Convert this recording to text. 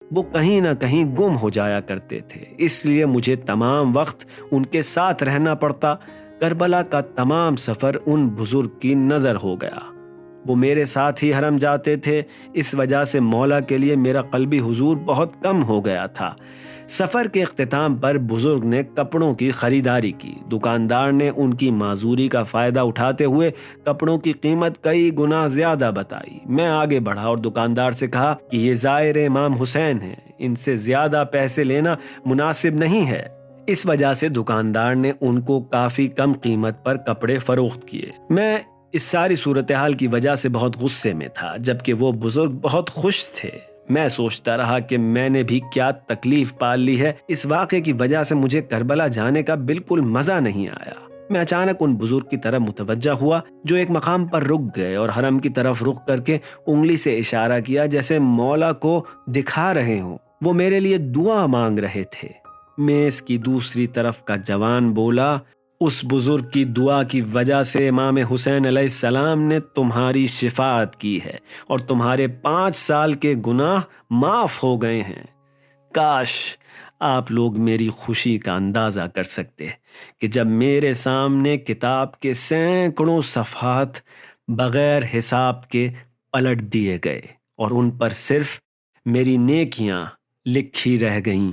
وہ کہیں نہ کہیں گم ہو جایا کرتے تھے، اس لیے مجھے تمام وقت ان کے ساتھ رہنا پڑتا۔ کربلا کا تمام سفر ان بزرگ کی نظر ہو گیا۔ وہ میرے ساتھ ہی حرم جاتے تھے، اس وجہ سے مولا کے لیے میرا قلبی حضور بہت کم ہو گیا تھا۔ سفر کے اختتام پر بزرگ نے کپڑوں کی خریداری کی۔ دکاندار نے ان کی معذوری کا فائدہ اٹھاتے ہوئے کپڑوں کی قیمت کئی گنا زیادہ بتائی۔ میں آگے بڑھا اور دکاندار سے کہا کہ یہ زائر امام حسین ہیں، ان سے زیادہ پیسے لینا مناسب نہیں ہے۔ اس وجہ سے دکاندار نے ان کو کافی کم قیمت پر کپڑے فروخت کیے۔ میں اس ساری صورتحال کی وجہ سے بہت غصے میں تھا، جبکہ وہ بزرگ بہت خوش تھے۔ میں سوچتا رہا کہ میں نے بھی کیا تکلیف پال لی ہے۔ اس واقعے کی وجہ سے مجھے کربلا جانے کا بالکل مزہ نہیں آیا۔ میں اچانک ان بزرگ کی طرف متوجہ ہوا جو ایک مقام پر رک گئے اور حرم کی طرف رخ کر کے انگلی سے اشارہ کیا جیسے مولا کو دکھا رہے ہوں۔ وہ میرے لیے دعا مانگ رہے تھے۔ میز کی دوسری طرف کا جوان بولا، اس بزرگ کی دعا کی وجہ سے امام حسین علیہ السلام نے تمہاری شفاعت کی ہے اور تمہارے 5 سال کے گناہ معاف ہو گئے ہیں۔ کاش آپ لوگ میری خوشی کا اندازہ کر سکتے کہ جب میرے سامنے کتاب کے سینکڑوں صفحات بغیر حساب کے پلٹ دیے گئے اور ان پر صرف میری نیکیاں لکھی رہ گئیں۔